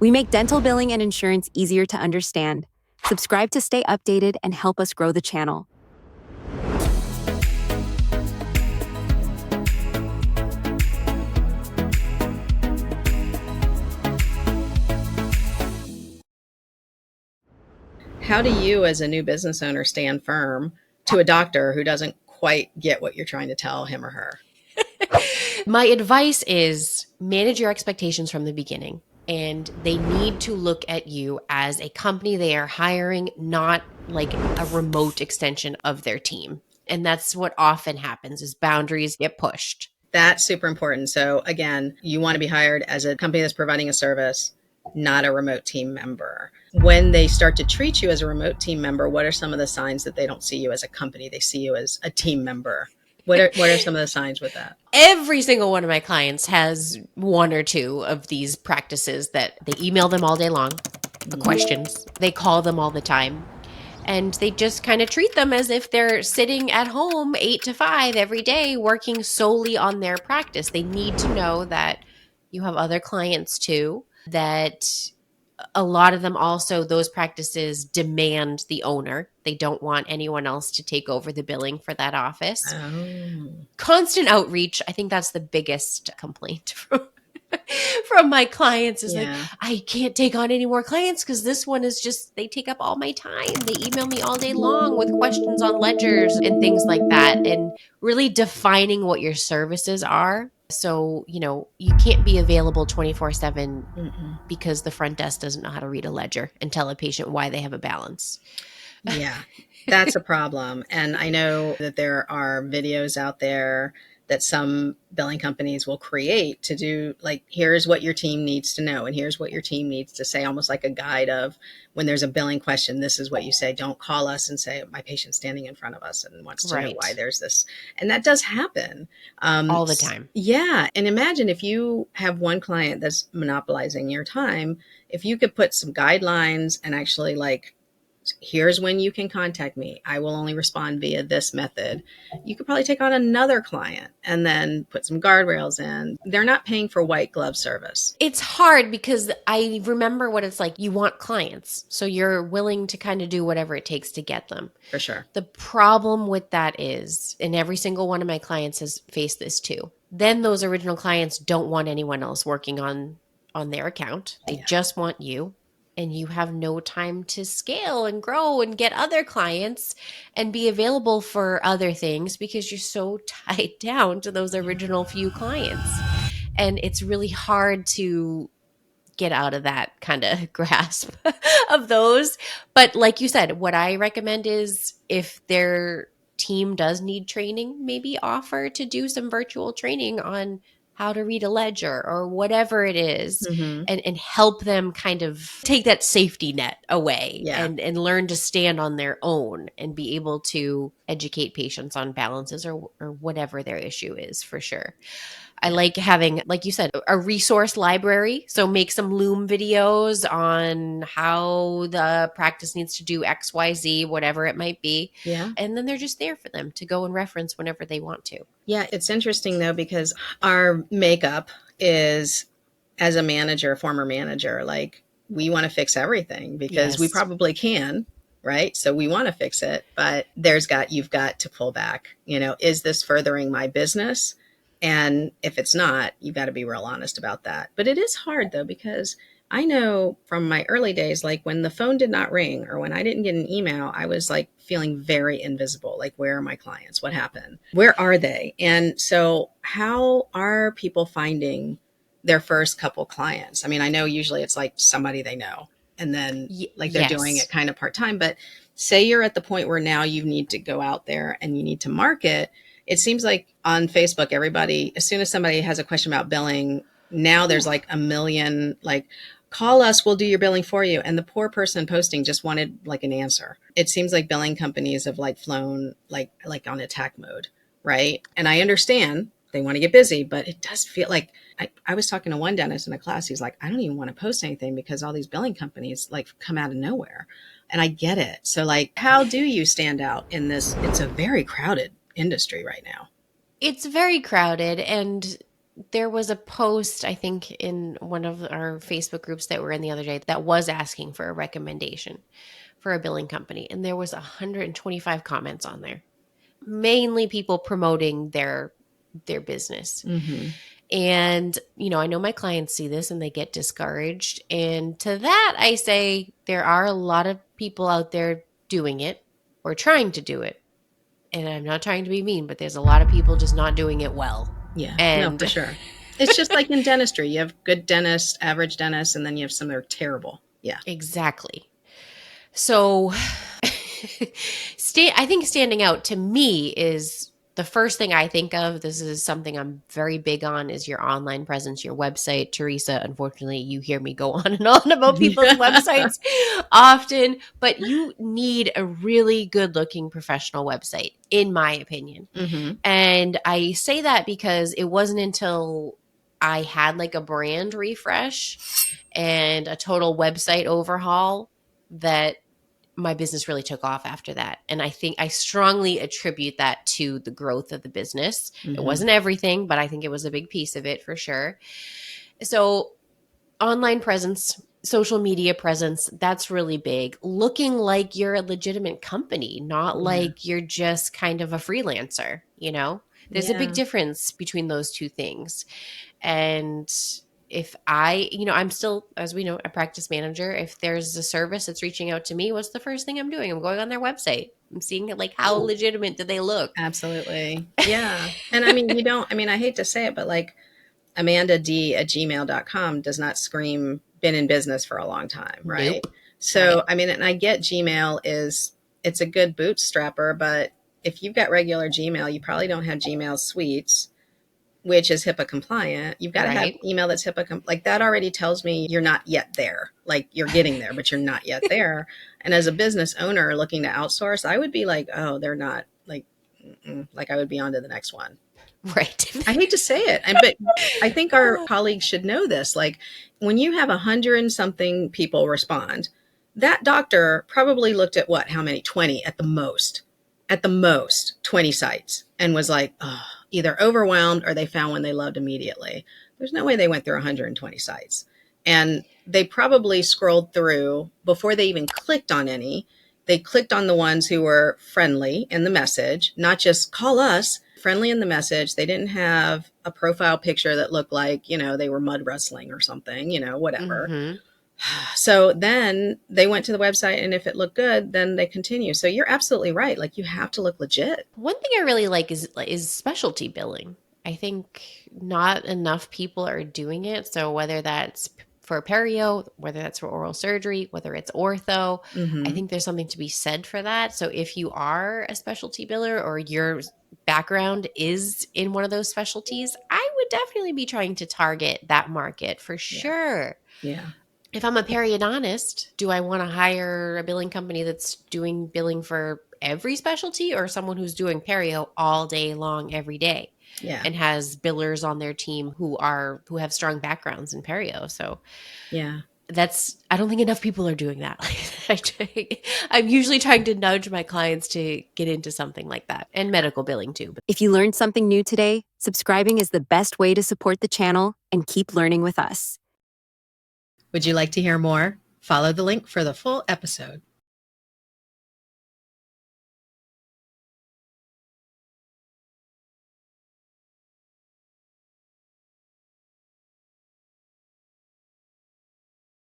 We make dental billing and insurance easier to understand. Subscribe to stay updated and help us grow the channel. How do you, as a new business owner, stand firm to a doctor who doesn't quite get what you're trying to tell him or her? My advice is manage your expectations from the beginning. And they need to look at you as a company they are hiring, not like a remote extension of their team. And that's what often happens is boundaries get pushed. That's super important. So again, you want to be hired as a company that's providing a service, not a remote team member. When they start to treat you as a remote team member, what are some of the signs that they don't see you as a company? They see you as a team member. What are some of the signs with that? Every single one of my clients has one or two of these practices that they email them all day long, the questions. They call them all the time. And they just kind of treat them as if they're sitting at home 8 to 5 every day working solely on their practice. They need to know that you have other clients too, that a lot of them also, those practices demand the owner. They don't want anyone else to take over the billing for that office. Oh. Constant outreach. I think that's the biggest complaint from my clients is like, I can't take on any more clients because this one is just, they take up all my time. They email me all day long with questions on ledgers and things like that. And really defining what your services are. So, you can't be available 24/7 because the front desk doesn't know how to read a ledger and tell a patient why they have a balance. Yeah, that's a problem. And I know that there are videos out there that some billing companies will create to do like, here's what your team needs to know. And here's what your team needs to say, almost like a guide of when there's a billing question, this is what you say. Don't call us and say, my patient's standing in front of us and wants to know why there's this. And that does happen. All the time. Yeah. And imagine if you have one client that's monopolizing your time, if you could put some guidelines and actually like, here's when you can contact me. I will only respond via this method. You could probably take on another client and then put some guardrails in. They're not paying for white glove service. It's hard because I remember what it's like. You want clients, so you're willing to kind of do whatever it takes to get them. For sure. The problem with that is, and every single one of my clients has faced this too, then those original clients don't want anyone else working on their account. They just want you. And you have no time to scale and grow and get other clients and be available for other things because you're so tied down to those original few clients. And it's really hard to get out of that kind of grasp of those. But like you said, what I recommend is if their team does need training, maybe offer to do some virtual training on how to read a ledger or whatever it is, and help them kind of take that safety net away and learn to stand on their own and be able to educate patients on balances or whatever their issue is, for sure. I like having, like you said, a resource library. So make some Loom videos on how the practice needs to do X, Y, Z, whatever it might be. Yeah. And then they're just there for them to go and reference whenever they want to. Yeah. It's interesting though, because our makeup is, as a manager, former manager, like we want to fix everything because we probably can. Right. So we want to fix it, but you've got to pull back. Is this furthering my business? And if it's not, you've got to be real honest about that. But it is hard though, because I know from my early days, like when the phone did not ring or when I didn't get an email, I was like feeling very invisible. Like, where are my clients? What happened? Where are they? And so how are people finding their first couple clients? I mean, I know usually it's like somebody they know and then like they're doing it kind of part-time, but say you're at the point where now you need to go out there and you need to market. It seems like on Facebook, everybody, as soon as somebody has a question about billing, now there's like a million, like, call us, we'll do your billing for you. And the poor person posting just wanted like an answer. It seems like billing companies have like flown like on attack mode, right? And I understand they want to get busy, but it does feel like, I was talking to one dentist in a class. He's like, I don't even want to post anything because all these billing companies like come out of nowhere. And I get it. So like, how do you stand out in this? It's a very crowded industry right now. It's very crowded, and There was a post, I think, in one of our Facebook groups that we're in the other day that was asking for a recommendation for a billing company. And there was 125 comments on there, mainly people promoting their business. Mm-hmm. And, I know my clients see this and they get discouraged. And to that, I say there are a lot of people out there doing it or trying to do it. And I'm not trying to be mean, but there's a lot of people just not doing it well. Yeah, no, for And sure. It's just like in dentistry. You have good dentists, average dentists, and then you have some that are terrible. Yeah. exactly. So I think standing out to me is the first thing I think of. This is something I'm very big on, is your online presence, your website. Teresa, unfortunately, you hear me go on and on about people's websites often, but you need a really good looking professional website, in my opinion. Mm-hmm. And I say that because it wasn't until I had like a brand refresh and a total website overhaul that my business really took off after that. And I think I strongly attribute that to the growth of the business. Mm-hmm. It wasn't everything, but I think it was a big piece of it for sure. So, online presence, social media presence, that's really big. Looking like you're a legitimate company, not like you're just kind of a freelancer, There's a big difference between those two things. And if I'm still, as we know, a practice manager. If there's a service that's reaching out to me, what's the first thing I'm doing? I'm going on their website. I'm seeing it, like, how legitimate do they look? Absolutely. Yeah. And I mean, I hate to say it, but like amandad@gmail.com does not scream been in business for a long time, right? Nope. So, Right. I mean, and I get Gmail it's a good bootstrapper, but if you've got regular Gmail, you probably don't have Gmail suites, which is HIPAA compliant. You've got to have email that's HIPAA like that already tells me you're not yet there. Like you're getting there, but you're not yet there. And as a business owner looking to outsource, I would be like, oh, they're not like I would be on to the next one. Right. I hate to say it, but I think our colleagues should know this. Like when you have 100 and something people respond, that doctor probably looked at how many? 20 at the most 20 sites, and was like, oh, either overwhelmed or they found one they loved immediately. There's no way they went through 120 sites. And they probably scrolled through before they even clicked on any. They clicked on the ones who were friendly in the message, not just call us, friendly in the message. They didn't have a profile picture that looked like, they were mud wrestling or something, whatever. Mm-hmm. So then they went to the website, and if it looked good, then they continue. So you're absolutely right. Like you have to look legit. One thing I really like is specialty billing. I think not enough people are doing it. So whether that's for perio, whether that's for oral surgery, whether it's ortho, Mm-hmm. I think there's something to be said for that. So if you are a specialty biller or your background is in one of those specialties, I would definitely be trying to target that market for sure. Yeah. If I'm a periodontist, do I want to hire a billing company that's doing billing for every specialty, or someone who's doing perio all day long every day? Yeah. And has billers on their team who have strong backgrounds in perio. So yeah, I don't think enough people are doing that. I'm usually trying to nudge my clients to get into something like that, and medical billing too. If you learned something new today, subscribing is the best way to support the channel and keep learning with us. Would you like to hear more? Follow the link for the full episode.